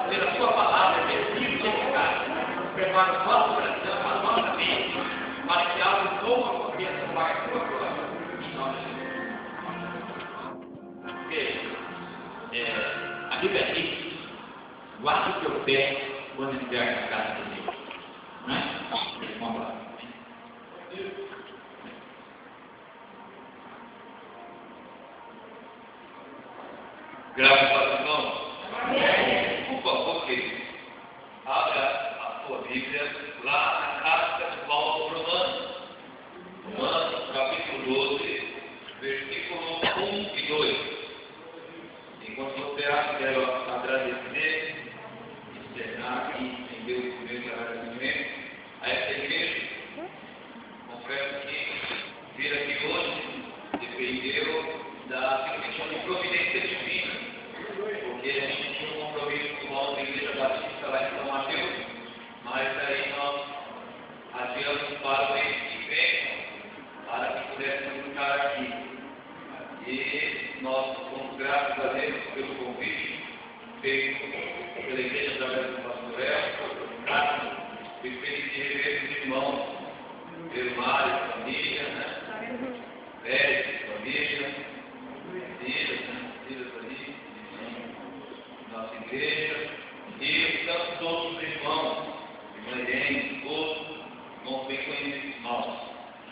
pela sua palavra, versículo eficaz, prepara o nosso coração, a nossa mente, para que algo novo aconteça, Pai, a tua glória, em nome de Jesus. Veja, a Bíblia diz: guarde o teu pé quando estiver na casa de Deus. Não é? Vamos lá. Graças a Deus, irmãos. Por favor, querido, abra a sua Bíblia lá na carta de Paulo aos Romanos. Romanos, capítulo 12, versículo 1 e 2. Enquanto você acha, quero agradecer, externar e entender o primeiro agradecimento a essa igreja. Confesso que vir aqui hoje dependeu da questão de providência divina, porque a gente tinha um compromisso com a Igreja Batista lá em São Mateus, mas aí nós adiamos para o mês que vem, para que pudéssemos ficar aqui. E nós somos gratos a Deus pelo convite feito pela Igreja através do pastor Elcio, grato, fui feliz de rever os irmãos, ver Mário, família, Pérez, família, filhas ali, nossa igreja, e tantos outros irmãos, irmãs, todos, bem conhecidos nossos.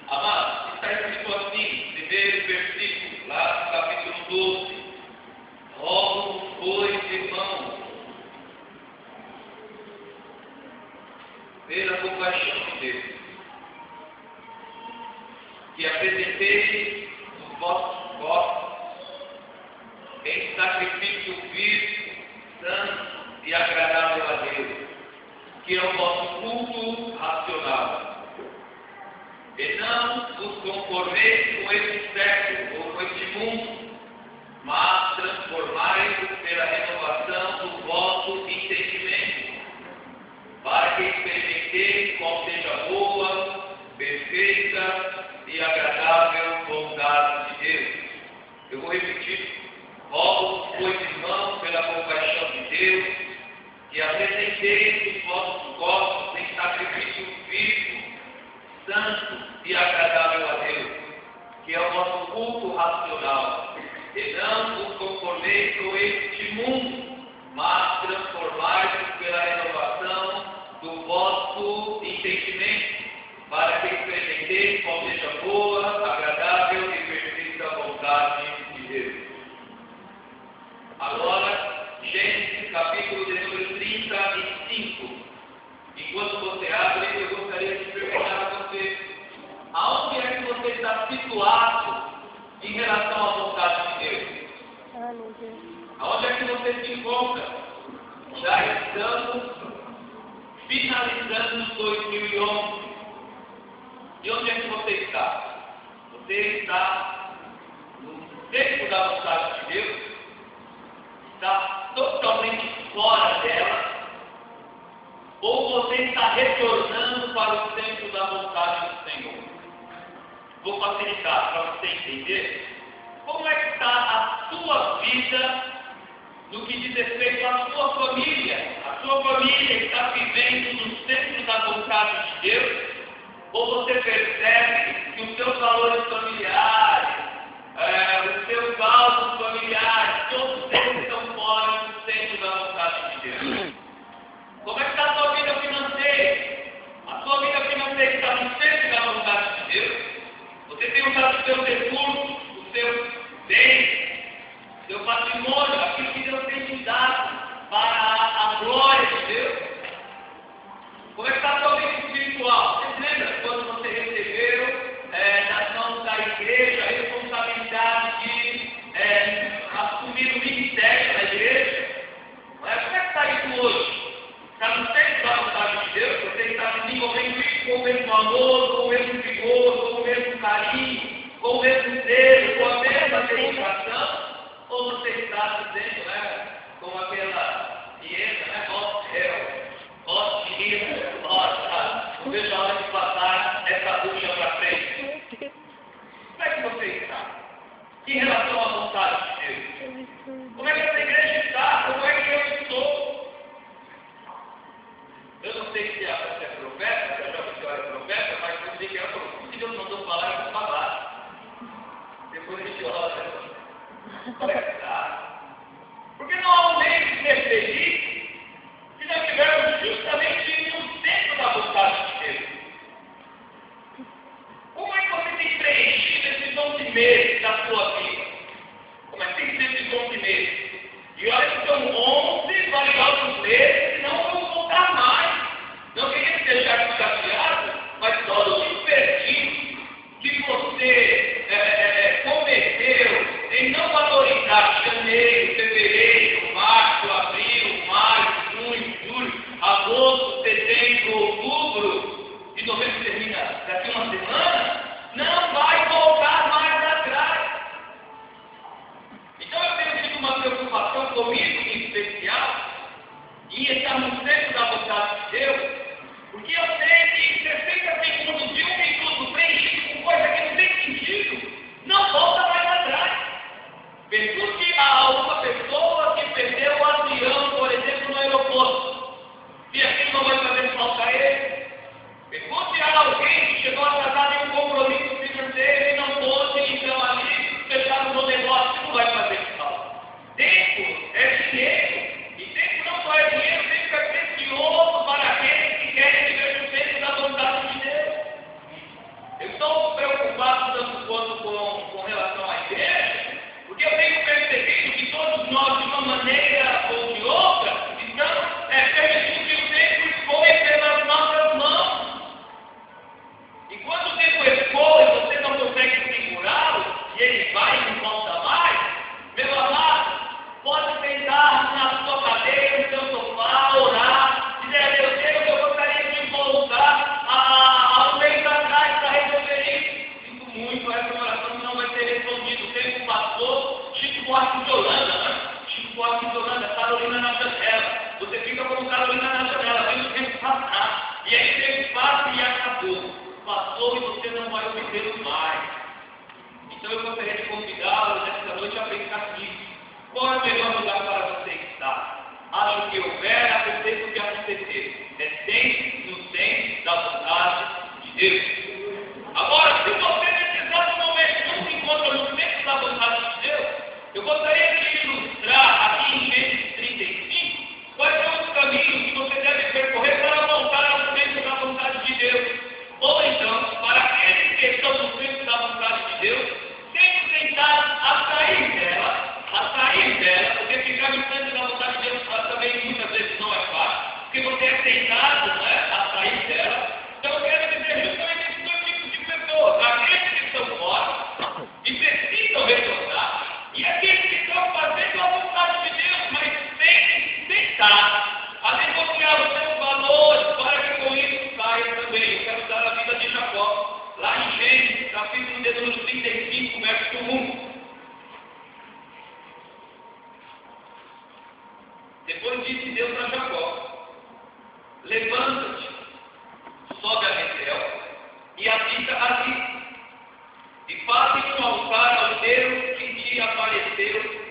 Amados, está escrito assim, primeiro versículo, lá no capítulo 12, rogo, pois, irmãos, pela compaixão de Deus, que apresenteis os vossos corpos em sacrifício vivo, santo e agradável a Deus, que é o vosso culto racional. E não vos conformeis com este século ou com este mundo, mas transformai-vos pela renovação do vosso entendimento, para que experimenteis qual seja a boa, perfeita e agradável vontade de Deus. Eu vou repetir. Rogo, pois, irmãos, pela compaixão de Deus, que apresenteis os vossos corpos em sacrifício vivo, santo e agradável a Deus, que é o vosso culto racional. E não vos conformeis com este mundo, mas transformai-vos pela renovação do vosso entendimento, para que experimenteis qual seja boa, agradável e perfeita vontade de Deus. Agora, Gênesis capítulo de número 35. Enquanto você abre, eu gostaria de perguntar a você: aonde é que você está situado em relação à vontade de Deus? Aonde é que você se encontra? Já estamos finalizando 2011. E onde é que você está? Você está no centro da vontade de Deus? Está totalmente fora dela, ou você está retornando para o centro da vontade do Senhor? Vou facilitar para você entender como é que está a sua vida no que diz respeito à sua família. A sua família está vivendo no centro da vontade de Deus, ou você percebe que os seus valores familiares, os seus alvos familiares, todos eles estão fora do centro da vontade de Deus? Como é que está a sua vida financeira? A sua vida financeira está no centro da vontade de Deus? Você tem usado os seus recursos, os seus bens, seu patrimônio, aquilo que Deus tem te dado para a glória de Deus? Como é que está a sua vida espiritual? Você com o mesmo dedo, com a mesma dedicação, ou você está dizendo, né, como aquela hiena, né, ó céu, ó menina, ó, não vejo a hora de passar essa bucha para frente. Como é que você está? Em relação à vontade de Deus? Como é que essa igreja está? Como é que eu estou? Eu não sei se você é profeta, eu já vi que eu era profeta, mas eu sei que era profeta. Se Deus mandou falar, eu vou falar. Depois a gente ora. Como é que está? Porque não há um meio de ser feliz se nós estivermos justamente no centro da vontade de Deus. Como é que você tem preenchido esse dom de medo da sua vida? Como é que tem sido esse dom de medo? E olha que são 11 valiosos meses, senão eu vou voltar mais. Não queria deixar chateado, mas olha o desperdício que você cometeu em não valorizar janeiro, fevereiro, março, abril, maio, junho, julho, agosto, setembro, outubro, e novembro termina daqui uma semana, não vai voltar mais atrás. Então eu tenho tido uma preocupação comigo em especial, em estar no centro da vontade de Deus, porque eu sei que 60 segundos de 1 minuto preenchido com coisa que não tem sentido, não volta mais atrás. Pergunte a alguma pessoa que perdeu o avião, por exemplo, no aeroporto, se aquilo não vai fazer falta a ele. Pergunte a alguém que chegou atrasado em um compromisso financeiro e não pôde, então ali, fechar o negócio, que não vai fazer falta. Tempo é dinheiro, e tempo não só é dinheiro, tempo é precioso para aqueles que querem viver no centro da vontade de Deus. Eu estou preocupado tanto quanto com relação à igreja, porque eu tenho percebido que todos nós, de uma maneira ou de outra, estamos permitindo que o tempo escoe pelas nossas mãos. E quando o tempo escoa e você não consegue segurá-lo, e ele vai e não volta mais, meu amado, pode sentar na sua cadeira, no seu sofá, orar, dizer, meu Deus, eu gostaria de voltar há um mês atrás para resolver isso. Sinto muito, essa oração não vai ser respondida. O tempo passou, Chico Buarque de Holanda, né? Chico Buarque de Holanda, Carolina na janela. Você fica como Carolina na janela, vendo o tempo passar. E aí o tempo passa e acabou. Passou e você não vai obtê-lo mais. Então eu gostaria de convidá-lo nesta noite a pensar nisso. Qual é o melhor lugar para você estar? Acho que houver, aconteça o que acontecer. É sempre no centro da vontade de Deus. Agora, se você nesse exato momento não se encontra no centro da vontade de Deus, eu gostaria de ilustrar aqui em Gênesis 35 quais são os caminhos que você deve percorrer para voltar ao centro da vontade de Deus. Ou então, para aqueles que estão no centro da vontade de Deus, sempre tentar atrair dela, porque ficar no centro da vontade de Deus também muitas vezes não é fácil, porque você é tentado, né, a sair dela. Então eu quero dizer justamente esses dois tipos de pessoas, aqueles que estão fora e precisam retornar, e aqueles que estão fazendo a vontade de Deus, mas sem tentar a negociar os seus valores para que com isso saia também. Eu quero dar a vida de Jacó, lá em Gênesis, capítulo de número 35, verso 1. Depois disse Deus a Jacó: levanta-te, sobe a Betel e habita ali, e faze um altar ao Deus que te apareceu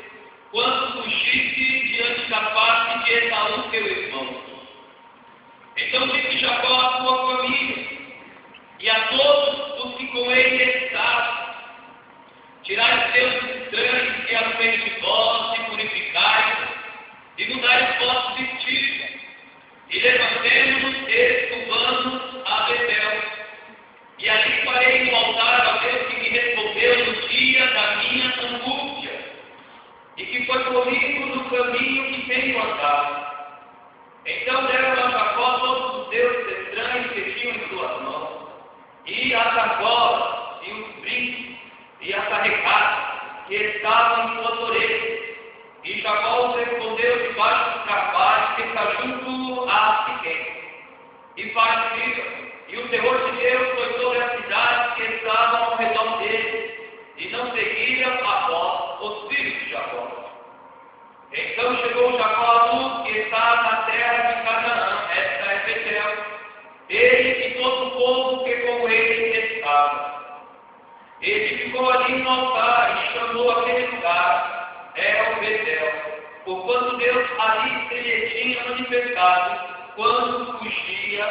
quando fugiste diante da face de Esaú teu irmão. Então disse Jacó à sua família e a todos os que com ele estavam: tirai os deuses estranhos que há no meio de vós, e purificai-vos, e mudai os vossos vestidos, e levantemo-nos e subamos a Betel, e ali farei um altar ao Deus que me respondeu no dia da minha angústia, e que foi comigo no caminho que tenho andado. Então deram a Jacó todos os deuses estranhos que tinham em suas mãos, e as argolas, e os brincos, e as carregadas que estavam em suas orelhas. E Jacó os respondeu debaixo do carvalho que está junto a Siquém. E partiu, e o terror de Deus foi sobre as cidades que estavam ao redor dele, e não seguiram após os filhos de Jacó. Então chegou Jacó a Luz, que está na terra de Canaã, esta é Betel, ele e todo o povo que com ele estava. Ele ficou ali no altar e chamou aquele lugar El Betel, porquanto Deus ali se lhe tinha manifestado quando fugia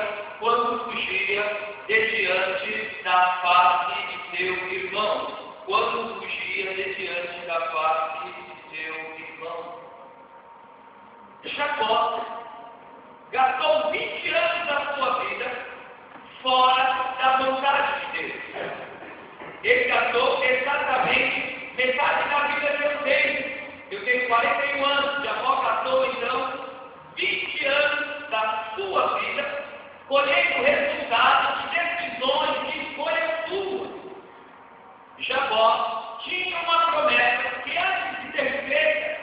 de diante da face de seu irmão. Quando fugia de diante da face de seu irmão. Jacó gastou 20 anos da sua vida fora da vontade de Deus. Ele gastou exatamente metade da vida que eu tenho. Eu tenho 41 anos. Jacó gastou então 20 anos da sua vida colhendo resultados de decisões, de escolhas suas. Jacó tinha uma promessa que antes de ser feita,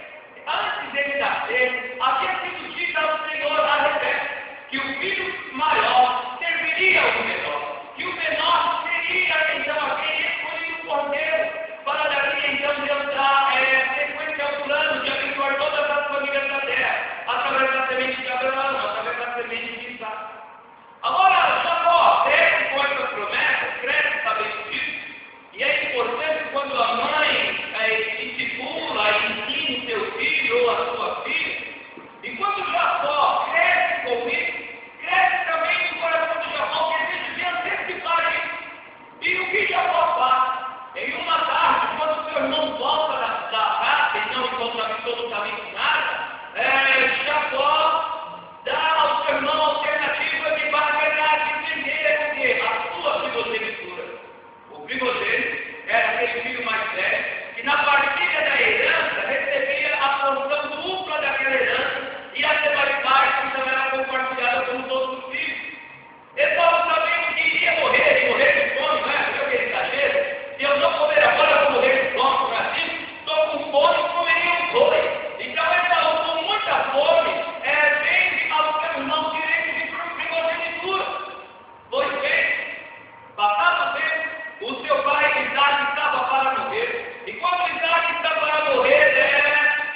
antes dele nascer, havia sido dita ao Senhor a Rebeca, que o filho maior serviria ao menor, que o menor seria então aquele escolhido por Deus, para dali então Deus dar sequência ao plano de abençoar todas as famílias da terra, através da semente de Abraão, através da semente de Isaac. Agora, Jacó cresce com essa promessa, cresce sabendo disso, e é importante quando a mãe discipula e ensina o seu filho ou a sua filha, e quando Jacó cresce com isso, cresce também no coração de Jacó, que ele devia antecipar isso. E o que Jacó faz? Em uma tarde, quando seu irmão volta da raça e não encontra absolutamente nada, Jacó dá ao seu irmão a alternativa de entender o que? A sua primogenitura. O primogênito era aquele filho mais velho, que na partilha da herança recebia a porção dupla daquela herança e a demais parte então era compartilhada com os outros filhos. Esaú sabendo que iria morrer, e morrer de fome, não é? Viu aquele exagero? Se eu não comer agora, eu vou morrer de fome, não é assim? Estou com fome, comeria os dois. Então Esaú, com muita fome, vende ao seu irmão direito de primogenitura. Pois bem, passado o tempo, o seu pai Isaac estava para morrer. E quando Isaac está para morrer,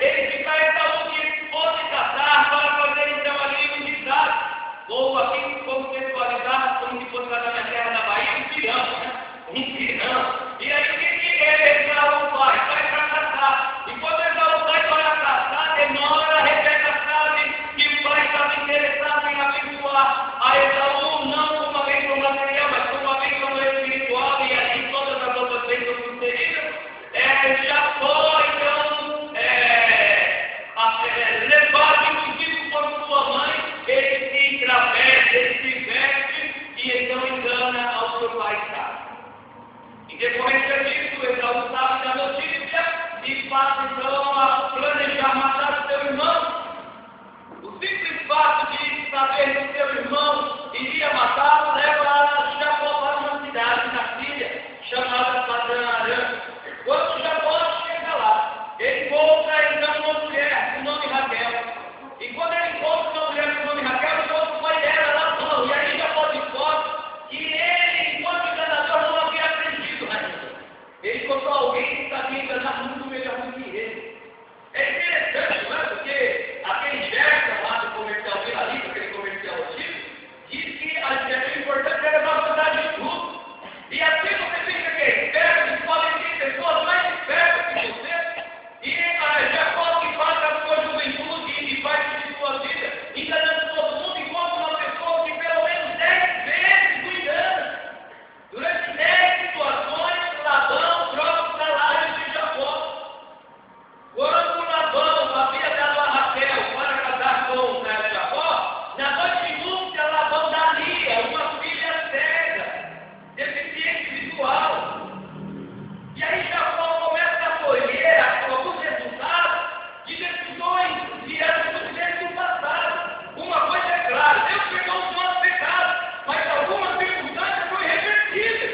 ele fica Esaú que pode casar para fazer então ali um Isaac. Ou assim, como sexualizar, como se fosse lá na minha terra da Bahia, um pirão, né? Um pirão. E aí o que Esaú faz? Vai para casar. E quando Esaú vai para casar, demora, Rebeca sabe que o pai estava interessado em abençoar a Esaú, não como uma bênção material, mas como uma bênção espiritual, e ali todas as outras bênçãos sucedidas. Jacó, então, levado inclusive por sua mãe, ele se travessa, ele se veste e então engana ao seu pai Isaac. Em decorrência disso, Esaú sabe da notícia e passa então a planejar matar o seu irmão. O simples fato de saber que seu irmão iria matá-lo leva Jacó para uma cidade na Síria, chamada Padã-Arã. Quando Jacó chega lá, ele encontra então uma mulher com o nome Raquel. E quando ele encontra uma mulher com o nome Raquel, ele encontra o pai dela lá não. E aí Jacó descobre que ele, enquanto enganador, não havia aprendido ainda. Ele encontrou alguém que sabia enganar muito melhor do que ele. É interessante, não é? Porque aquele Gerson lá do comercial Vilalista, aquele comercial antigo, diz que o importante era a vontade de tudo. E assim você fica esperto, podem ter pessoas mais espertas que você. E Jacó, que faz a sua juventude e parte de sua vida, enganando todo mundo, encontra uma pessoa que pelo menos 10 vezes o engana. Durante 10 situações, Labão troca os salários de Jacó. Quando Labão havia dado a Raquel para casar com Jacó, na noite de núpcia, Labão dá Lia, uma filha cega, deficiente visual. E aí Jacó começa a colher alguns resultados de decisões de anos do passado. Uma coisa é clara, Deus perdoou os nossos pecados, mas algumas circunstâncias foram revertidas.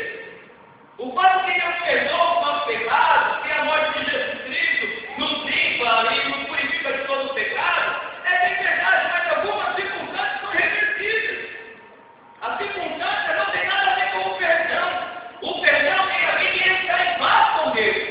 O fato de Deus perdoar os nossos pecados, que a morte de Jesus Cristo nos limpa e nos purifica de todo o pecado, é bem verdade, mas algumas circunstâncias foram revertidas. A circunstância não tem nada a ver com o perdão. O perdão tem a ver em estar em paz com Deus.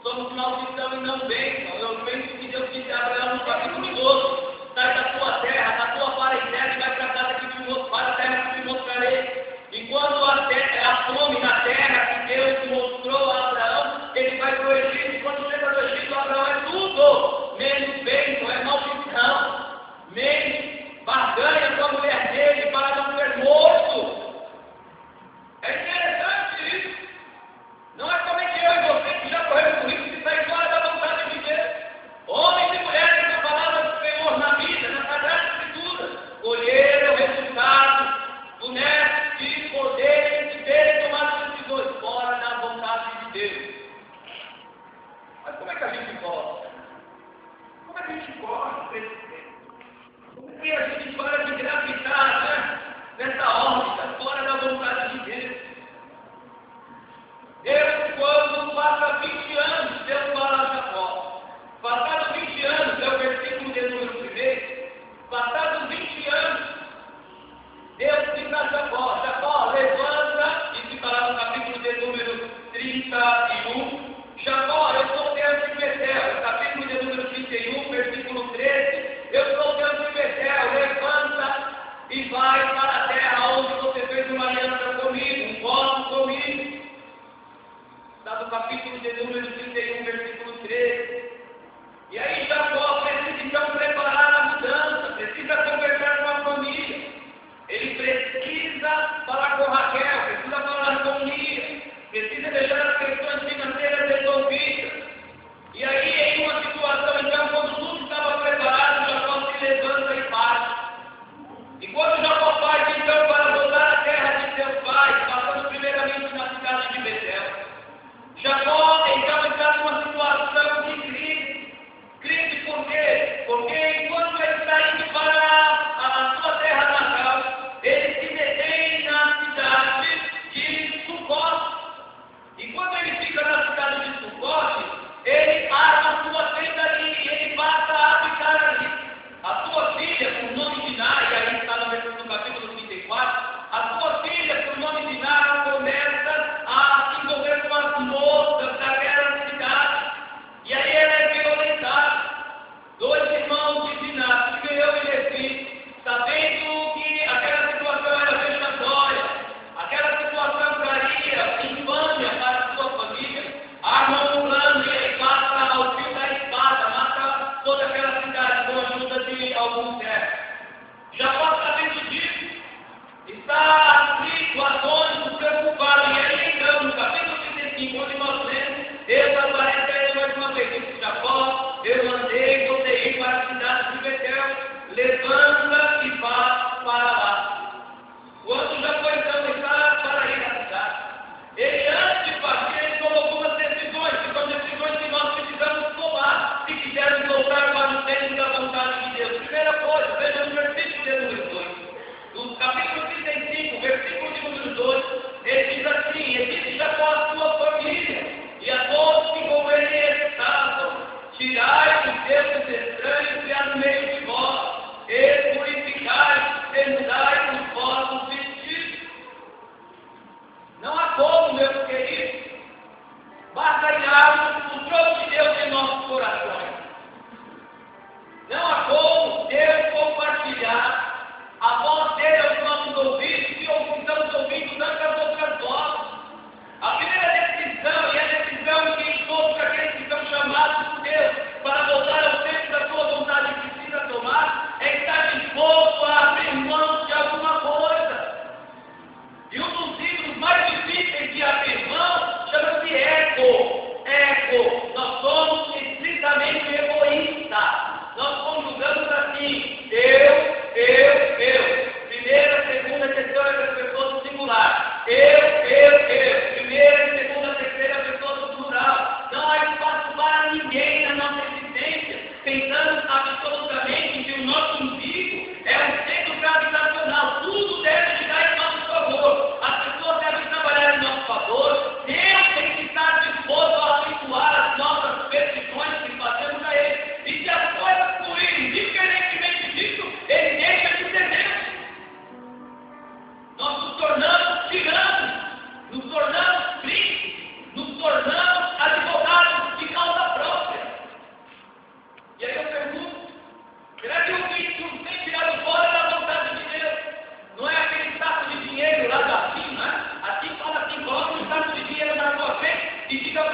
somos maldição e não bênção. Eu penso que Deus disse a Abraão no capítulo 12, sai da tua terra, da tua parentela e vai para a casa que te mostrarei, para a terra que te mostrarei. E quando a fome na terra que Deus mostrou a Abraão, ele vai para o Egito. E quando chega no Egito, Abraão é tudo menos bênção, é maldição, menos barganha com a mulher dele para não ser morto. É interessante isso. Não é como é que eu e você que já corremos por isso, que sai fora da vontade de Deus. Homens e mulheres com a palavra do Senhor na vida, na Sagrada Escritura, colheram o resultado do neto de poder de ter tomado decisões fora da vontade de Deus. Mas como é que a gente gosta? Como é que a gente gosta desse tempo? Como é que a gente para de gravitar, né? Nessa órbita, fora da vontade de Deus? Deus, quando passa 20 anos, Deus fala a Jacó. Passados 20 anos, é o versículo de número 1. Passados 20 anos, Deus diz a Jacó: Jacó, levanta, e se falar no capítulo de número 31, Jacó, eu sou Deus de Betel, capítulo de número 31, versículo 13, eu sou Deus de Betel, levanta e vai para a terra onde você fez uma aliança comigo, um voto comigo. Está no capítulo de número 31, versículo 13. E aí Jacó precisa então preparar a mudança, precisa conversar com a família. Ele precisa falar com Raquel, precisa falar com Lia, precisa deixar as questões financeiras resolvidas. E aí, em uma situação, então, quando tudo estava preparado, Jacó se levanta e parte. E quando Jacó parte, então, para voltar à terra de seus pais, passando primeiramente na cidade de Betel, Jacó, então, está numa situação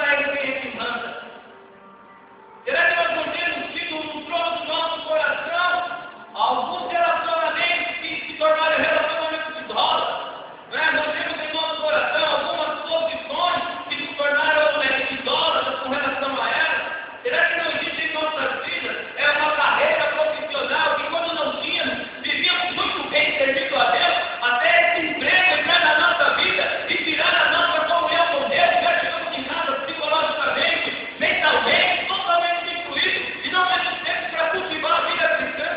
para ele quem é que manda? Será que nós não temos tido no trono do nosso coração alguns relacionamentos que se tornaram relacionamentos idólatras? Nós temos em nosso coração algumas posições que se tornaram idólatras com relação a elas. Será que não existe em nossas vidas uma carreira profissional que, quando não tínhamos, vivíamos muito bem servindo a Deus, até esse emprego entrar na nossa vida e tirar a nossa comunhão com Deus, já chegamos em casa psicologicamente, mentalmente, totalmente destruídos, e não temos tempo para cultivar a vida cristã?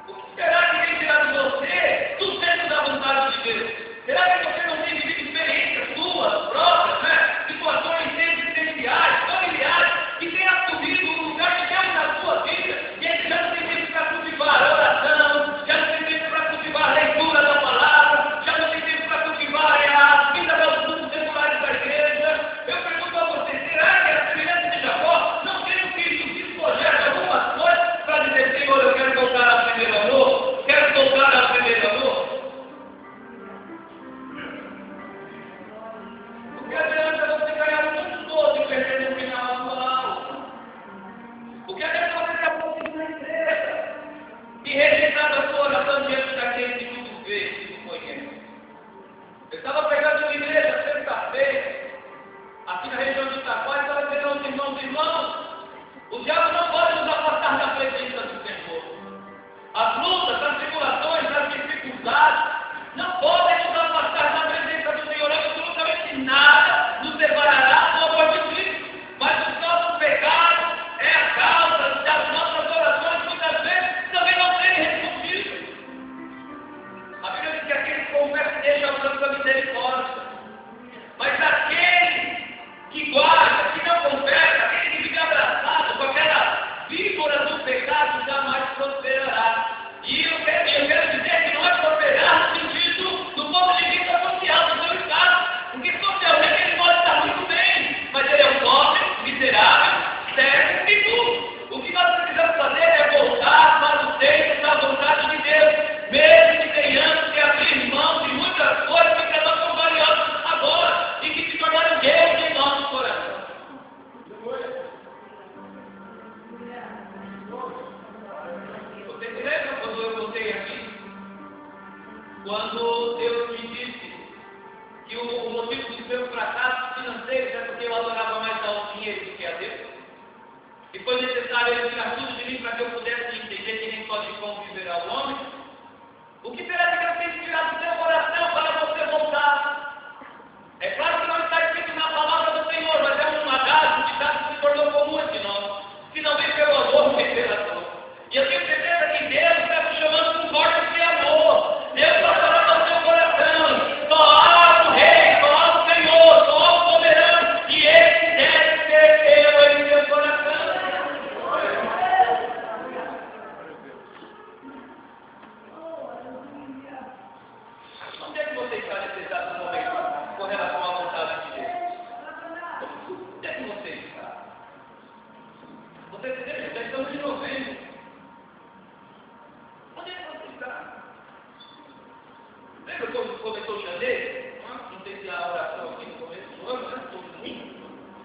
O que será que tem tirado você do centro da vontade de Deus? Será que você não tem vivido experiências suas, próprias, situações existenciais, familiares, que têm assumido o lugar de Deus na sua vida, e ele já não tem tempo para cultivar a oração, já não tem tempo para cultivar a leitura da palavra, já não tem tempo para cultivar a vida dos cultos seculares da igreja? Eu pergunto a você, será que a semelhança de Jacó não tem o que despojar de algumas coisas para dizer: Senhor, eu quero voltar ao primeiro amor, quero voltar ao primeiro amor? O que adianta você ganhar o mundo todo e perder no final a sua alma? O que adianta você ter pouco na igreja e rejeitar a sua oração diante daquele que tudo vê e tudo conhece? Eu estava pregando uma igreja sexta-feira, aqui na região de Itaquá, e estava dizendo aos irmãos: o diabo não pode nos afastar da presença do Senhor. As lutas, as tribulações, as dificuldades não podem nos afastar da presença do Senhor. Absolutamente nada nos separará do amor de Cristo. Mas os nossos pecados é a causa das nossas orações, muitas vezes, também não serem respondidas. A Bíblia diz que aquele que confessa deixa alcançar a misericórdia. Mas aquele que guarda, que não confessa, aquele que fica abraçado com aquela víbora do pecado, jamais prosperará. E eu quero dizer que não é prosperar no sentido do ponto de vista social do seu estado, porque socialmente ele pode estar muito bem, mas ele é um pobre, miserável, cego e tudo. O que nós precisamos fazer é voltar para o centro da vontade de Deus, mesmo que tenhamos que abrir mão de muitas coisas que para nós são valiosas agora e que se tornaram Deus em nosso coração. Você se lembra quando eu voltei aqui? Quando Deus me disse que o motivo dos meus fracassos financeiros é porque eu adorava mais ao dinheiro do que a Deus? E foi necessário ele tirar tudo de mim para que eu pudesse entender que nem só de pão viverá o homem? O que será que Deus tem que tirar do seu coração para você voltar? É claro que não está escrito na palavra do Senhor, mas é um adágio que se tornou comum entre nós. Se não vem pelo amor, vem pela dor. E eu tenho certeza que Deus está te chamando com portas de amor. Deus está falando ao seu coração: só há o Rei, só há o Senhor, só há o Soberano, e esse deve ser teu em seu coração. Onde é que você está nesse exato momento com relação à vontade de Deus? Onde é que você está? Você entende? Já estamos em novembro. Onde é que você está? Lembra quando começou janeiro? Não sei se a oração aqui no começo do ano, né? Todo mundo.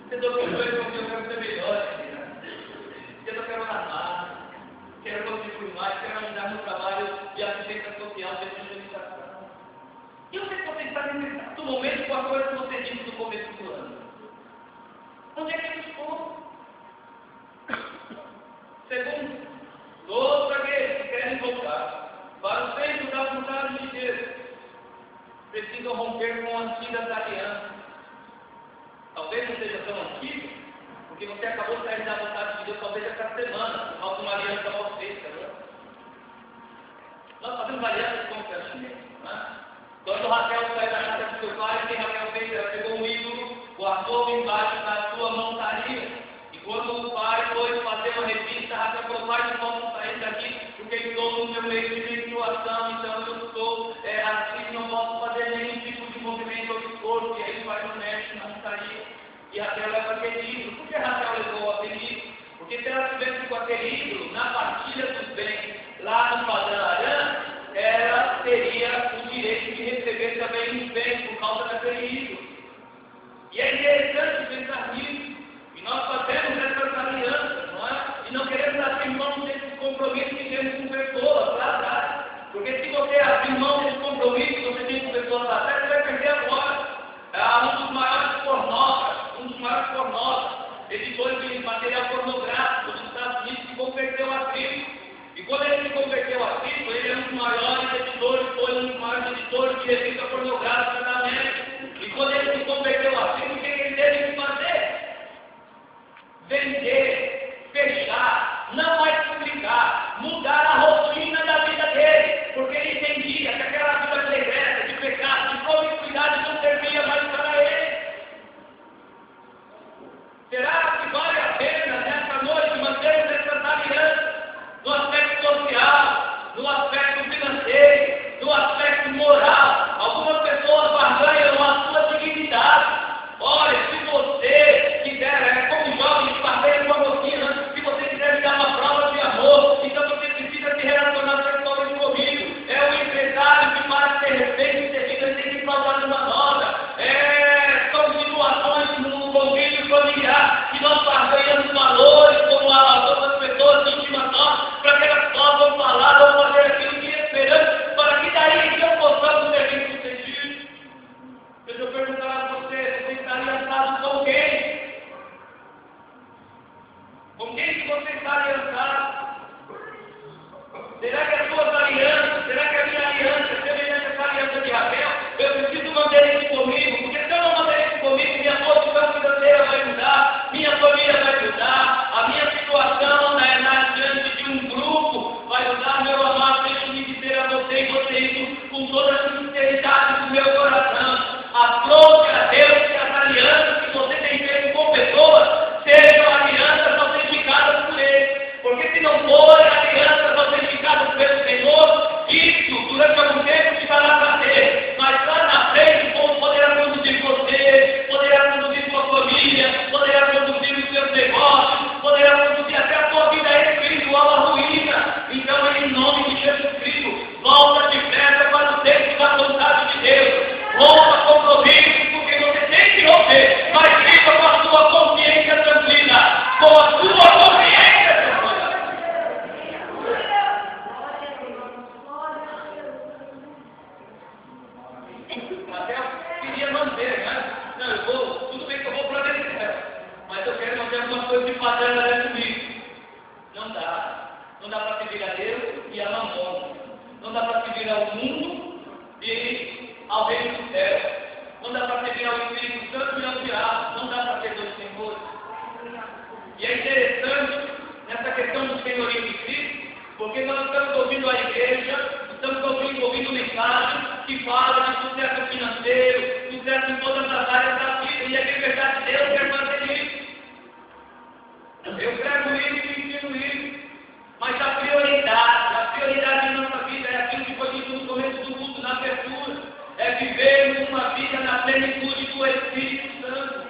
Você dobrou o joelho e eu quero ser melhor, eu quero amar, quero contribuir mais, quero ajudar no trabalho de assistência social, de evangelização. E onde é que você está nesse exato momento com a coisa que você disse no começo do ano? Onde é que eu estou? Segundo, todos aqueles que querem voltar para o centro da vontade de Deus precisam romper com antigas alianças. Talvez não seja tão antigo, porque você acabou de sair da vontade de Deus talvez essa semana, alguma aliança feita, né? Nós fazemos alianças com o crescimento, né? Quando Raquel saiu da casa do seu pai, o que Raquel fez? Ela pegou um ídolo, guardou embaixo da sua montaria. E quando o pai foi fazer uma revista, Raquel falou: pai, não vamos sair daqui, porque estou no meu meio de menstruação, então eu estou assim, não posso fazer nenhum tipo de movimento ou esforço. E aí o pai não mexe na montaria. E Raquel leva aquele ídolo. Por que Raquel levou aquele ídolo? Porque se ela estivesse com aquele ídolo, na partilha dos bens, lá no Padrão Arã, ela teria o direito de receber também os bens por causa daquele ídolo. E é interessante pensar nisso. E nós fazemos essas alianças, não é? E não queremos abrir mão desse compromisso que temos com pessoas lá atrás. Porque se você abrir mão desse compromisso que você tem com pessoas lá atrás, você vai perder agora. Um dos maiores pornógrafos, editores de material pornográfico dos Estados Unidos, se converteu a Cristo. E quando ele se converteu a Cristo, ele é um dos maiores editores, foi um dos maiores editores de revista pornográfica da América. E quando ele se converteu a Cristo, o que ele teve que fazer? Vender, fechar, não mais publicar, mudar a rotina da vida dele, porque ele entendia que aquela vida pregressa, de pecado, de promiscuidade não servia mais para ele. Será que vale a pena nessa noite mantermos essas alianças no aspecto social, no aspecto financeiro, no aspecto moral? Algumas pessoas barganham a sua dignidade. Olha, se você quiser, como jovem, barganha com a mocinha, se você quiser me dar uma prova de amor, então você precisa se relacionar sexualmente comigo. É o empresário que, para ter respeito e ter vida, tem que provar de uma nota. São situações no convívio familiar que nós barganhamos valores como as outras pessoas íntimas nossas, para que elas possam falar ou fazer aquilo que esperamos, para que daí então possamos ser bem-sucedidos. Deixa eu perguntar a você está aliançado com quem? Com quem que você está aliançado? Será que as suas alianças, será que a minha aliança, semelhante a essa aliança de Raquel, eu preciso manter isso comigo? Porque se eu não manter isso comigo, minha posição financeira vai mudar, minha família vai mudar, a minha situação diante de um grupo vai mudar. Meu amado, deixe-me dizer a você e você isso com toda a sinceridade do meu coração. Aprove a Deus que as alianças que você tem feito com pessoas sejam alianças autenticadas por Ele. Porque se não forem alianças autenticadas pelo Senhor, isso durante algum tempo ficará para ter. Mas lá na frente, como poderá conduzir você, poderá conduzir sua família, poderá conduzir os seus negócios, poderá conduzir até a sua vida espiritual à ruína. Então, em nome de Jesus Cristo, volta depressa para o tempo da vontade de Deus. Rompa compromisso, porque você tem que romper, mas viva com a sua consciência tranquila, com a sua consciência tranquila. Até eu queria manter, né? Não, tudo bem que eu vou para dentro, mas eu quero manter alguma coisa de padrão dentro comigo. Não dá. Não dá para servir a Deus e a mamon. Não dá para servir ao mundo e ao reino do céu. Não dá para servir ao Espírito Santo e ao diabo. Não dá para ter dois senhores. E é interessante nessa questão do senhorio de Cristo, porque nós estamos ouvindo a igreja, estamos ouvindo mensagens que falam de sucesso financeiro, sucesso em todas as áreas da vida, e a liberdade de Deus quer fazer isso. Eu prego isso e ensino isso. Mas a prioridade em nossa vida é aquilo que foi dito no começo do culto, na abertura. É viver uma vida na plenitude do Espírito Santo.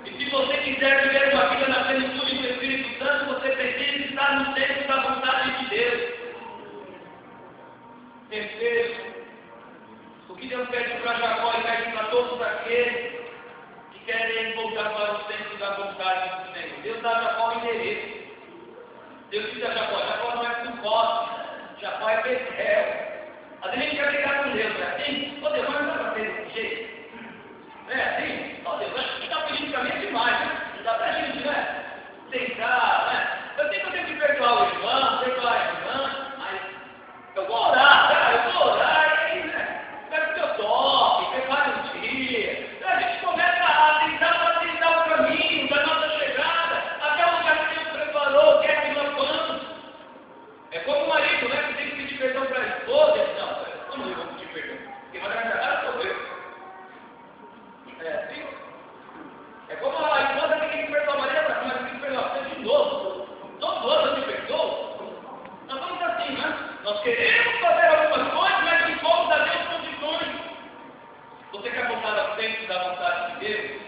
E se você quiser viver uma vida na plenitude do Espírito Santo, você precisa estar no centro da vontade de Deus. Terceiro, o que Deus pede para Jacó e pede para todos aqueles que querem voltar para o centro da vontade do Senhor. Deus dá a Jacó o endereço. Deus diz a Jacó, Jacó não é suposto, Jacó é Betel. A gente quer brigar com Deus, é assim? Ô Deus, mas não dá para ser desse jeito? É assim? Ô Deus, está pedindo para mim demais, né? Não dá para a gente, né? Sentar, né? Eu tenho que perdoar o irmão, perdoar a irmã, mas eu vou orar, tá? Eu vou orar, e aí, né? Espero que eu toque, prepare um dia. A gente começa a facilitar o caminho da nossa chegada, até o lugar que Deus preparou, que é que nós vamos. É como o marido, né? Que tem que pedir perdão para a esposa. Não, eu vou pedir perdão. Quem vai agradar sou eu. É assim? É como a esposa que tem que perdoar a Maria, mas tem que perdoar você de novo. Todo ano eu te perdoo. Nós vamos assim, né? Nós queremos fazer algumas coisas, mas não fomos a Deus condições. Você quer voltar ao centro da vontade de Deus?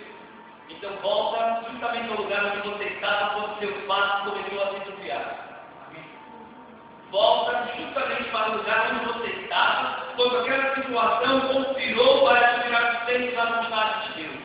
Então volta justamente ao lugar onde você estava quando seu passo começou a se desviar. Volta justamente para o lugar onde você estava quando aquela situação conspirou para te tirar do centro da vontade de Deus.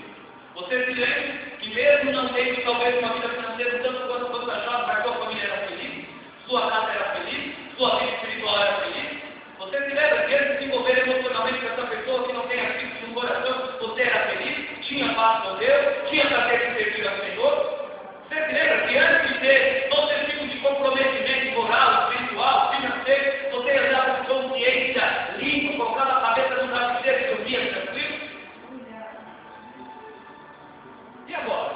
Você se lembra que mesmo não tendo talvez uma vida financeira tanto quanto você achava, mas sua família era feliz, sua casa era feliz, sua vida espiritual era feliz? Você se lembra que antes de se envolver emocionalmente com essa pessoa que não tem a Cristo no coração, você era feliz, tinha paz com Deus, tinha prazer em servir ao Senhor? Você se lembra que antes de ter todo esse tipo de comprometimento moral, espiritual, financeiro, você andava com consciência limpa, colocava a cabeça no travesseiro e dormia tranquilo? E agora?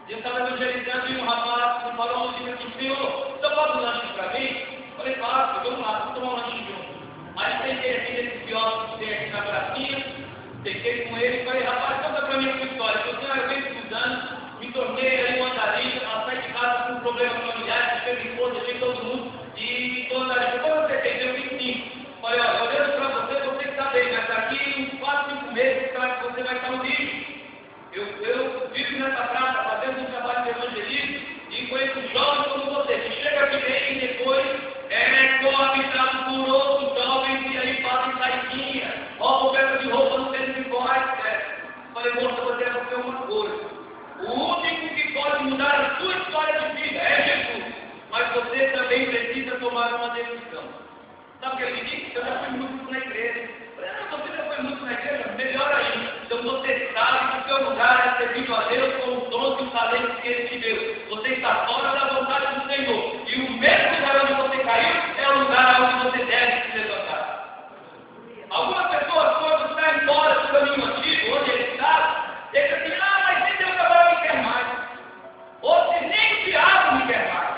Eu estava evangelizando e um rapaz me falou um dia assim: Senhor, você faz um lanche para mim? Eu falei: faço, vamos lá, vamos tomar um lanche junto. Aí sentei aqui nesse quiosque que tem aqui na pracinha, sentei com ele e falei: rapaz, conta para mim a sua história. Ele falou: eu venho estudando, me tornei aí um andarilho, saí de casa com problemas familiares, tive esposa, tive todo mundo, e estou andarilho. Como você tem? Eu tenho 5. Falei: olha, olhando para você que está bem, mas daqui uns 4, 5 meses, você vai estar no lixo. Eu vivo nessa praça, fazendo um trabalho de evangelismo, e conheço jovens como você, que chega aqui bem e depois sou habitado por outros jovens e aí fazem saidinha, roubam peça de roupa no centro de voz. Falei: moça, você vai fazer uma coisa. O único que pode mudar a sua história de vida é Jesus, mas você também precisa tomar uma decisão. Sabe o que ele disse? Eu já fui muito na igreja. Falei: não, você já foi muito na igreja? Melhor ainda. Então você sabe que o seu lugar é servir a Deus com os dons e os talentos que Ele te deu. Você está fora da vontade do Senhor. E o mesmo lugar onde você caiu é o lugar onde você deve se levantar. Algumas pessoas, quando saem fora do caminho antigo, onde ele está, dizem assim: ah, mas nem Deus agora me quer mais. Outros nem o diabo me quer mais.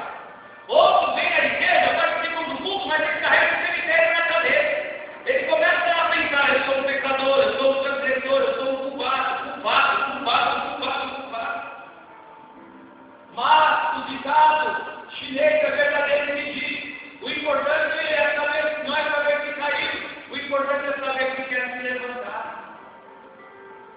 Outros vêm à igreja, participam do culto, mas eles carregam o cemitério na cabeça. Ele começa a pensar: eu sou um pecador, eu sou um transgressor, eu sou um culpado. Mas o ditado chinês é verdadeiro e diz: o importante é saber, não é saber que caiu, o importante é saber que quer se levantar.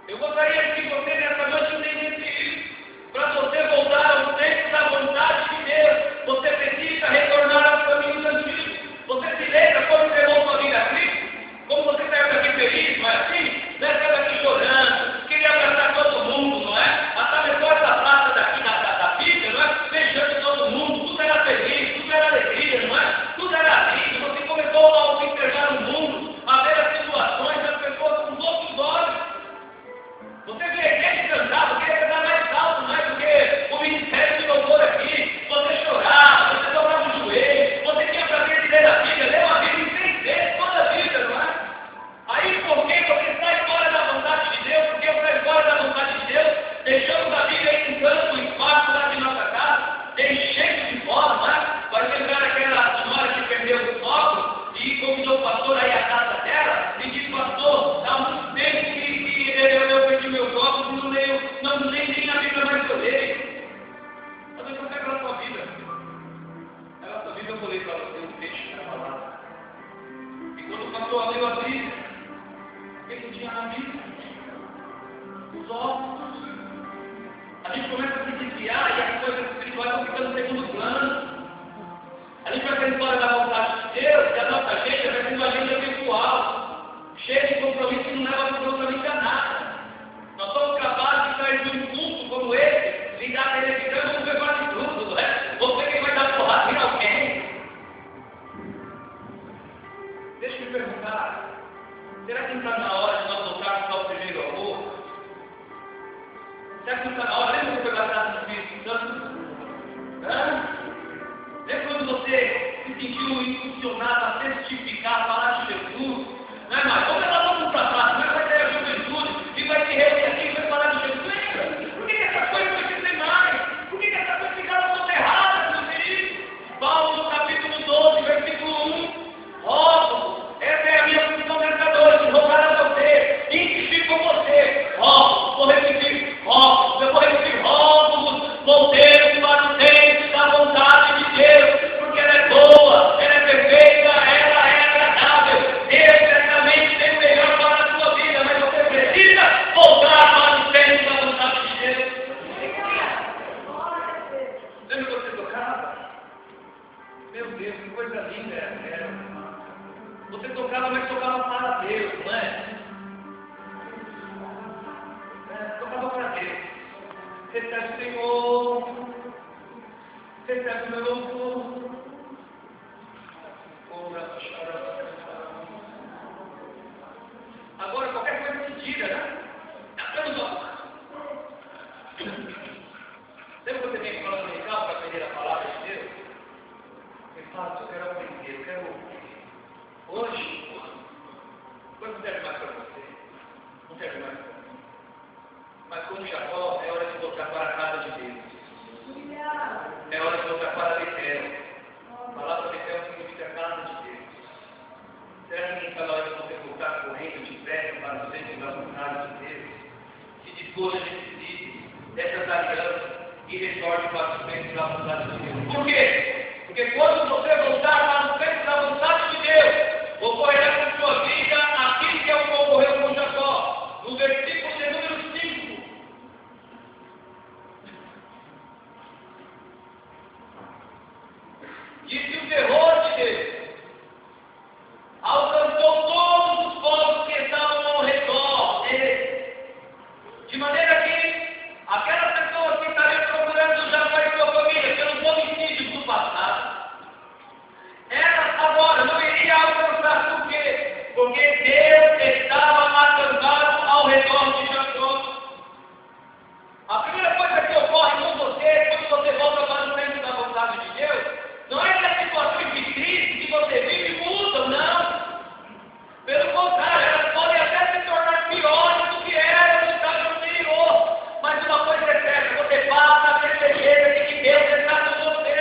Eu gostaria que você nessa noite entendesse isso. Para você voltar ao centro da vontade de Deus, você precisa retornar aos caminhos antigos. Você se lembra quando levou sua vida a Cristo? Como você saiu daqui feliz, não é assim? Não é? Saiu daqui chorando, queria abraçar todo mundo, não é? Atravessou essa praça daqui da Bíblia, não é? Beijando todo mundo, tudo era feliz, tudo era alegria, não é? Tudo era lindo. Você começou a se entregar no mundo, a ver as situações das pessoas com outros olhos. Você queria cantar, você queria cantar mais alto, não é? Porque o ministério de louvor aqui, você chorava, você dobrava o joelho, você tinha prazer de ler a Bíblia, leu a Bíblia em 6 vezes, toda a vida, não é? Aí, porque você sai fora da vontade de Deus, porque eu saio fora da vontade de Deus, deixamos a Bíblia em um canto, um espaço lá de nossa casa, enchendo de fora, não é? Vai lembrar aquela senhora que perdeu o foco e convidou o pastor aí à casa dela e disse: pastor, há muito tempo que eu perdi meu foco, não leio, nem a Bíblia mais eu leio. Mas eu quero a sua vida. Ela sua vida eu vou ler para você um texto da palavra. E quando o pastor abriu a Bíblia, o que tinha na Bíblia? Os ossos. A gente começa a se desviar e as coisas espirituais vão ficando em segundo plano. A gente vai sendo fora da vontade de Deus e a nossa agenda vai sendo uma agenda virtual, cheia de compromisso que não leva absolutamente a nada. Nós somos capazes de sair de um culto como esse, ligar a televisão e não ver quase tudo, não é? Você que vai dar porrada em alguém. Deixa eu me perguntar, será que não está na hora de nós voltarmos ao primeiro amor? Será que não está na hora? Lembra que foi batizado no Espírito Santo? Lembra quando você se sentiu impulsionado a testificar, a falar de Jesus? Não é mais? Como ela volta para trás, como é que vai ter a juventude e vai se reunir aqui e vai falar de Jesus? Lembra? Por que essas coisas não existem mais? Por que essas coisas ficaram soterradas, meu querido? Paulo, no capítulo 12, versículo 1, rogo, essa é a minha função pensadora, de rogar a você, insistir com você, rogo, vou repetir, rogo, eu vou repetir, rogo, voltemos para o centro da vontade de Deus, porque ela é boa, ela é perfeita, ela é agradável. Deus certamente tem o melhor para a sua vida, mas você precisa voltar para o centro da vontade de Deus. Lembra que você tocava? Meu Deus, que coisa linda era. Você tocava, mas tocava para Deus, não é? Tocava Recebe o Senhor. Recebe o meu louvor. Agora, qualquer coisa se tira, né? Sempre que você vem para o musical para aprender a palavra de Deus, ele fala, eu quero aprender, eu quero ouvir. Hoje, não serve mais para você. Não serve mais para você. Mas quando já volta, é hora de voltar para a casa de Deus. É hora de voltar para Betel. A palavra Betel significa casa de Deus. Será que ninguém fala hora de você voltar correndo depressa para o centro da vontade de Deus? Se dispoja de si, dessas alianças e retorne para o centro da vontade de Deus. Por quê? Porque quando você voltar para o centro da vontade de Deus, ocorrerá com sua vida aquilo que é o que ocorreu com Jacó. No versículo de número 5. Disse o terror de Deus. Alcançou todos os povos que estavam ao redor dele. De maneira que aquelas pessoas que estariam procurando Jacó e sua família pelos homicídios do passado, elas agora não iriam alcançar por quê? Porque Deus estava acampado ao redor de Jacó. A primeira coisa que ocorre com você quando você volta para o centro da vontade de Deus, não é que as situações de crise que você vive mudam, não. Pelo contrário, elas podem até se tornar piores do que eram no estágio anterior. Mas uma coisa é certa, você passa a ter certeza de que Deus está com você.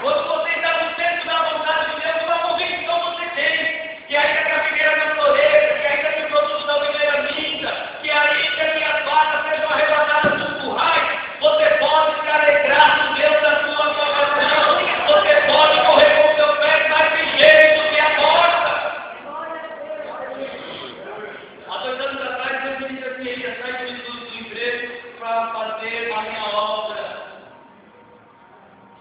Quando você está no centro da vontade de Deus, uma convicção você tem, que ainda que a figueira não floresça, que ainda que o produto da videira minta, que ainda que as vacas sejam arrebatadas dos currais, você pode se alegrar no Deus da sua salvação. Você pode correr com o seu pé mais ligeiro do que a porta. Há 2 anos atrás, eu disse assim, ele ia sair do estudo do emprego para fazer a minha obra.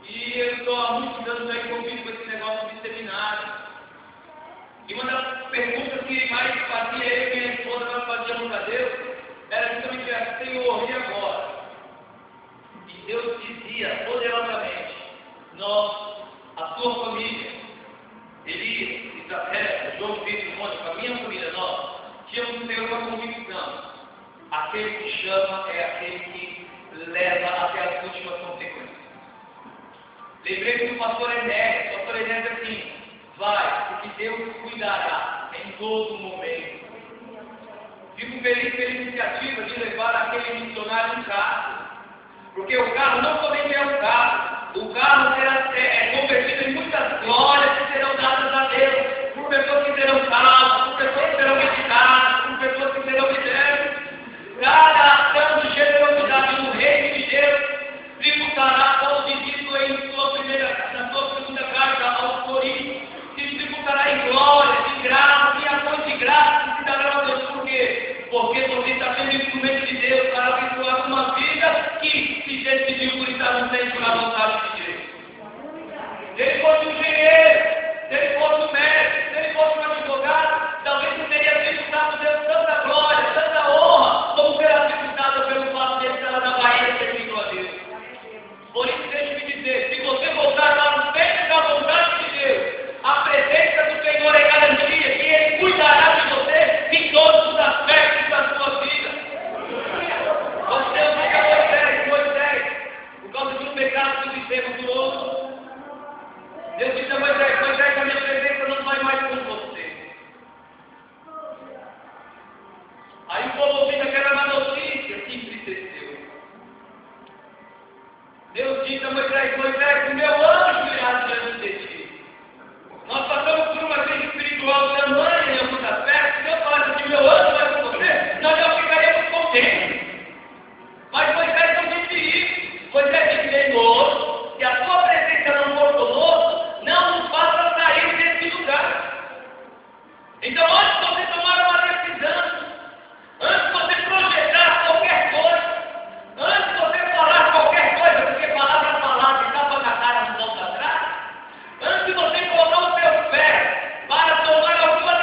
E eu estou há muitos anos aí envolvido com esse negócio de seminário. E uma das perguntas que mais fazia eu e minha esposa, nós fazíamos a Deus, era justamente essa: Senhor, e agora? E Deus dizia poderosamente: nós, a tua família, Elias, Isabel, João Vitor, Mônica, a minha família, nós tínhamos no Senhor uma convicção: aquele que chama é aquele que leva até as últimas consequências. Lembrei que o pastor Enéas diz assim: vai, porque Deus cuidará em todo momento. Fico feliz pela iniciativa de levar aquele missionário um carro, porque o carro não somente é um carro, o carro será convertido em muitas glórias que serão dadas a Deus, por pessoas que serão salvas, por pessoas que serão meditadas, por pessoas que serão libertas. Cada ação de generosidade no reino de Deus tributará, como dito na sua segunda carta aos Coríntios, se tributará em glória, em graça, em ações de graça que se darão a Deus. Por quê? Porque você está sendo instrumento de Deus para abençoar uma vida que se decidiu por estar no centro da vontade de Deus. Se ele fosse um engenheiro, se ele fosse um médico, se ele fosse um advogado, talvez não teria tributado Deus tanta glória, tanta honra, como será tributada pelo fato de ele estar na Bahia servindo a Deus. Por isso, deixe-me dizer: se você voltar para o centro da vontade de Deus, a presença do Senhor é garantia que Ele cuidará de você em todos os aspectos da sua vida. Quando Deus diz a Moisés, por causa de um pecado que fizemos do outro, Deus disse a Moisés, a minha presença não vai mais com você. Aí o povo ouvindo aquela má notícia, se entristeceu. Deus disse a Moisés, o meu anjo irá diante de ti. Nós passamos por uma crise espiritual tamanha em alguns aspectos. Se eu falasse que meu anjo vai com você, nós já ficaríamos contentes. Mas Moisés não disse isso. Moisés disse: Senhor, se a tua presença não for conosco, não nos faça sair desse lugar. Então, antes de você tomar uma decisão, antes de você projetar qualquer coisa, antes de você falar qualquer coisa, porque palavra falada e tapa na cara não volta atrás, antes de você colocar o seu pé para tomar alguma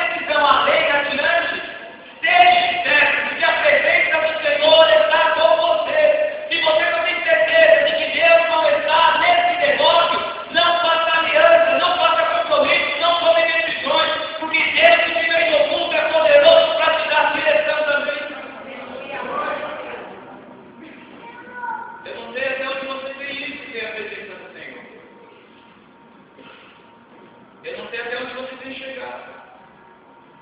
até onde você tem chegado.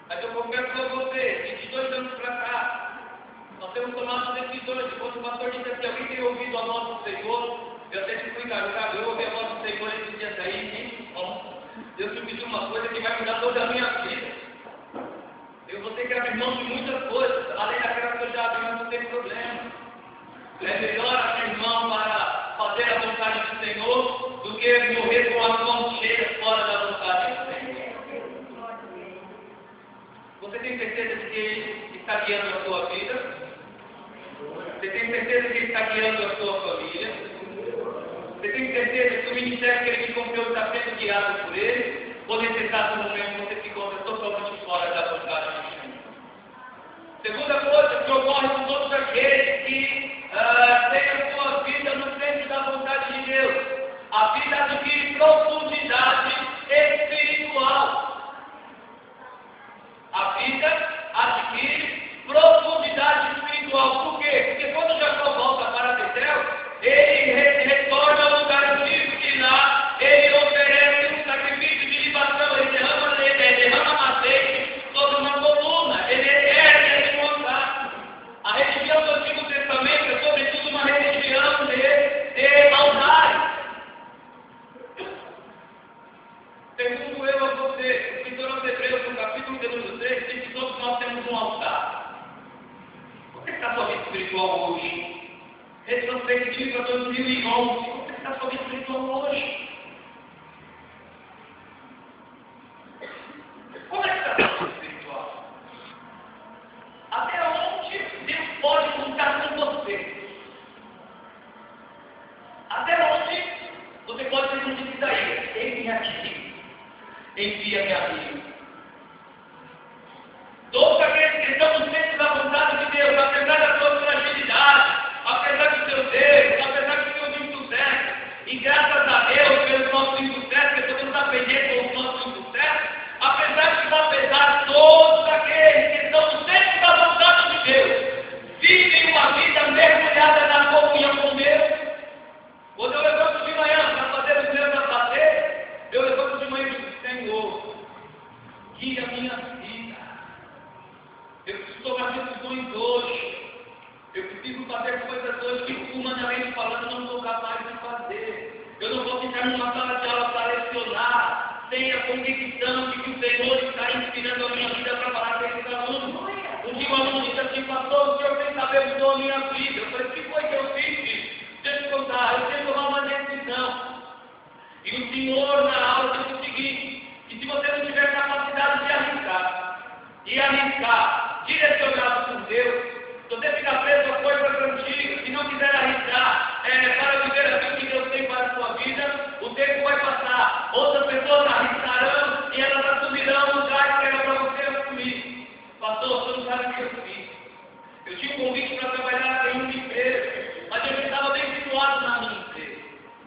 Mas eu confesso para você que de 2 anos para cá, nós temos tomado decisões. Quando o pastor disse assim, alguém tem ouvido a voz do Senhor, eu até te fui encarregado, eu ouvi a voz do Senhor esses dias aí, nem bom. Deus me pediu uma coisa que vai mudar toda a minha vida. Eu vou ter que abrir mão de muitas coisas, além daquelas que eu já abri, não tem problema. É melhor abrir mão para fazer a vontade do Senhor do que morrer com as mãos cheias fora da vontade do Senhor. Você tem certeza de que Ele está guiando a sua vida? Você tem certeza de que Ele está guiando a sua família? Você tem certeza que o ministério que Ele te confiou está sendo guiado por Ele? Ou nesse exato momento você se encontra totalmente fora da vontade do Senhor? Segunda coisa que ocorre com todos aqueles que têm a sua vida no centro da vontade de Deus: a vida adquire profundidade espiritual. A vida adquire profundidade espiritual. Por quê? Porque quando Jacó volta para Betel, ele retorna ao lugar antigo e lá ele oferece um sacrifício de libação. Ele derrama azeite sobre uma coluna. Ele ergue esse altar. A religião do Antigo Testamento é sobretudo uma religião de altares. Segundo eu a você, o escritor aos Hebreus, no capítulo 3, diz que todos nós temos um altar. Como é que está a sua vida espiritual hoje? Retrospectiva 2011. Como é que está a sua vida espiritual hoje? Como é que está a sua vida espiritual? Até onde Deus pode contar com você? Até onde você pode ter um tipo daí? Ele me aqui. Envia-me a mim. Todos aqueles que estão no centro da vontade de Deus, apesar da sua fragilidade, apesar dos seus erros, apesar dos seus insucessos, e graças a Deus pelo nosso insucesso, que podemos aprender com o nosso insucesso, apesar todos aqueles que estão no centro da vontade de Deus, vivem uma vida mergulhada na comunhão com Deus. Quando eu levanto de manhã para fazer os meus afazeres, eu levanto de manhã e digo: Senhor, guia a minha vida. Eu preciso tomar decisões hoje. Eu preciso fazer coisas hoje que, humanamente falando, não sou capaz de fazer. Eu não vou ficar numa sala de aula para lecionar sem a convicção de que o Senhor está inspirando a minha vida para falar com esses alunos. Um dia um aluno disse assim: pastor, o senhor tem saber mudou a minha vida. Eu falei: o que foi que eu fiz, filho? Deixa eu te contar, eu tenho que tomar uma decisão. E o Senhor na aula disse o seguinte: que se você não tiver capacidade de arriscar, direcionado por Deus, se você ficar preso a coisas antigas, se não quiser arriscar para viver aquilo que Deus tem para a sua vida, o tempo vai passar, outras pessoas arriscarão e elas assumirão o lugar que era para você assumir. Pastor, você não sabe o que eu fiz. Eu tinha um convite para trabalhar em uma empresa, mas eu estava bem situado na minha empresa.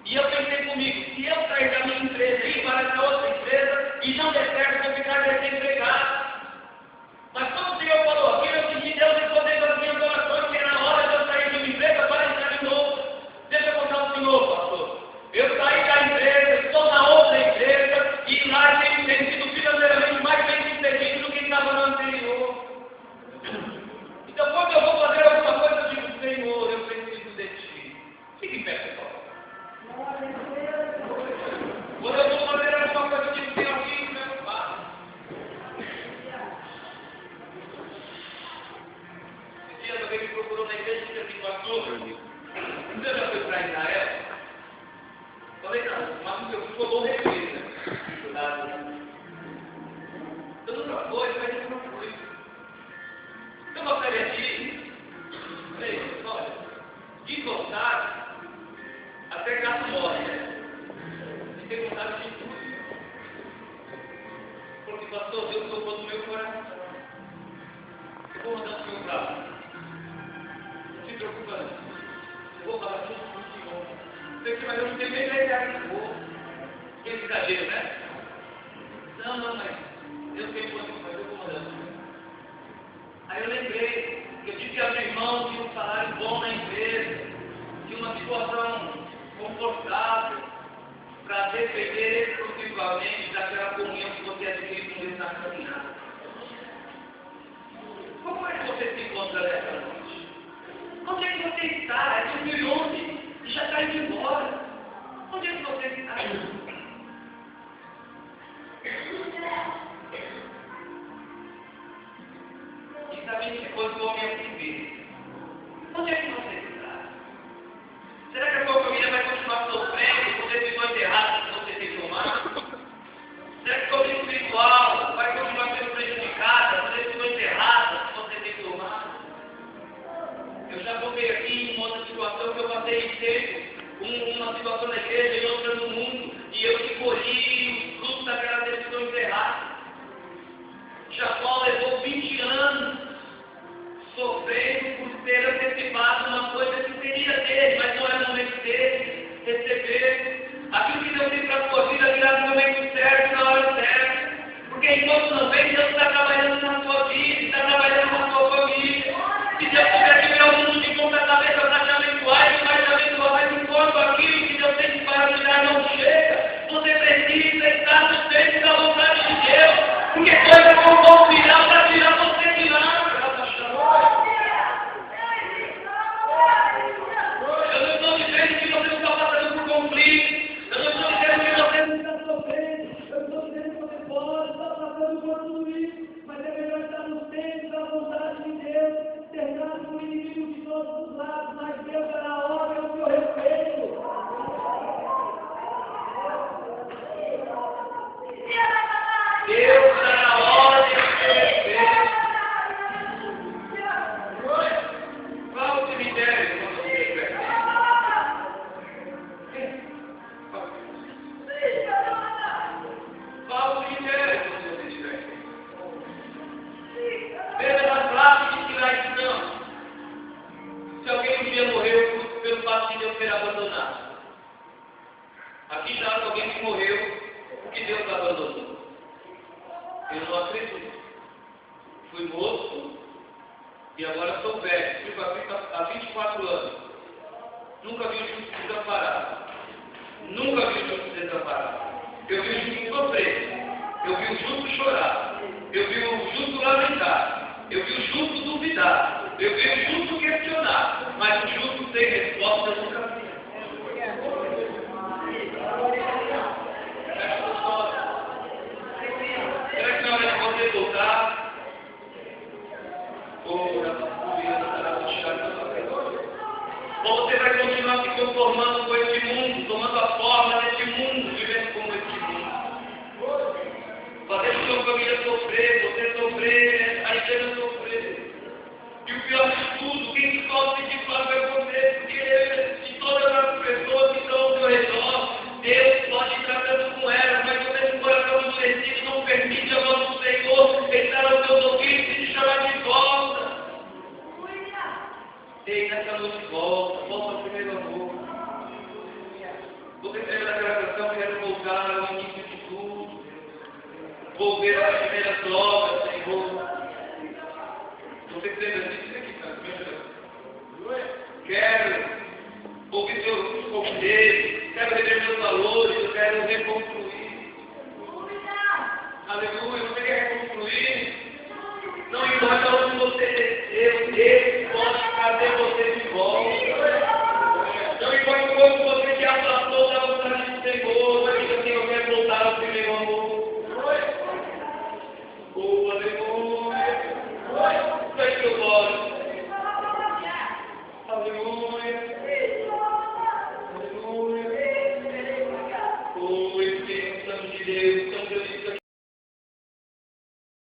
E eu pensei comigo: se eu sair da minha empresa e ir para essa outra empresa e não der certo, eu vou ficar desempregado. Mas como o Senhor falou aqui, eu senti Deus respondendo as minhas orações, que na hora de eu sair de uma empresa para entrar de novo. Deixa eu contar ao Senhor, pastor. Eu saí da empresa, estou na outra empresa e lá tenho sido financeiramente mais bem sucedido do que estava no anterior. Então, quando eu vou fazer alguma coisa, eu digo: Senhor, eu preciso de Ti. Fique em pé, pessoal. Quando eu vou fazer alguma coisa, eu digo: tem alguém que me ajudar. Esse dia alguém me procurou na igreja e disse assim: pastor, você já foi para Israel? Eu falei: não, mas eu vou morrer, né? Eu nunca fui, mas eu não fui. Eu gostaria de ir. Falei: olha, de vontade, até gato morre, né? E tem vontade de tudo. Porque, pastor, Deus tocou no meu coração. Eu vou mandar o Senhor para lá. Não se preocupa, não. Eu vou falar tudo com o Senhor. Mas eu não tenho nem ideia que vou. Que exagero, né? Não, mas eu tenho condições, mas eu vou mandar o Senhor. Aí eu lembrei que eu tive abrir mão de um salário bom na empresa, de uma situação confortável. para depender exclusivamente daquela comunhão que você adquiriu com Deus na caminhada. Como é que você se encontra nessa noite? Onde é que você está? É 2011 e já está indo embora. Onde é que você está? E sabe que quando o homem é viver, onde é que você está? Será que a sua família vai continuar sofrendo por decisões erradas que você tem tomado? Será que a sua vida espiritual vai continuar sendo prejudicada por decisões erradas que você tem tomado? Eu já voltei aqui em uma outra situação que eu passei tempo, uma situação na igreja e outra no mundo, e eu que colhi os frutos daquelas decisões erradas. Jacó levou 20 anos sofrendo por ter antecipado uma coisa que seria dele, mas não era o momento dele receber. Aquilo que Deus tem para a sua vida virá no momento certo, na hora certa. Porque enquanto não vem, Deus está trabalhando na sua vida, está trabalhando na sua família. Se Deus quiser que o mundo de ponta cabeça para te abençoar, Ele vai te abençoar, mas enquanto aquilo que Deus tem para te dar não chega, você precisa estar no centro da vontade de Deus. Porque coisa com bom final para tirar você de lá. Eu não estou dizendo que você não está passando por conflito. Eu não estou dizendo que você não está sofrendo. Eu estou dizendo que você pode estar passando por tudo isso. Mas é melhor estar no centro da vontade de Deus, cercado com o inimigo de todos os lados, mas Deus está na obra do seu respeito. Deus está na ordem do seu respeito. Qual o cemitério quando você estiver? Qual o cemitério quando você estiver? Veja nas placas de sinais de não. Se alguém um dia morreu pelo fato de Deus ter abandonado. Aqui já há alguém que morreu porque Deus abandonou. Eu não acredito. Fui moço e agora sou velho. Fui para Cristo há 24 anos. Nunca vi o justo desamparado. Nunca vi o justo desamparado. Eu vi o justo sofrer. Eu vi o justo chorar. Eu vi o justo lamentar. Eu vi o justo duvidar. Eu vi o justo questionar. Mas o justo sem resposta eu nunca vi. Será que na hora de você voltar, ou você vai continuar se conformando com este mundo, tomando a forma deste mundo, vivendo como este mundo, fazendo sua família sofrer, você sofrer, a igreja sofrer? E o pior de tudo, quem sofre de fato é você, porque de todas as pessoas que estão ao seu redor, Deus pode ir tratando com elas, mas você com o coração endurecido não permite a voz do Senhor entrar aos seus ouvidos e te chamar de volta. Ei, nessa noite volta ao primeiro amor. Você escreve naquela canção, quero voltar ao início de tudo, volver às primeiras obras, Senhor. Você escreve assim, isso aqui, cara, quero ouvir seus conselhos, quero rever meus valores, eu quero reconstruir. Aleluia, você quer reconstruir? Não importa onde você desceu, Deus pode trazer você de volta. Não importa quanto você se afastou da vontade do Senhor, mas eu quero voltar ao primeiro amor.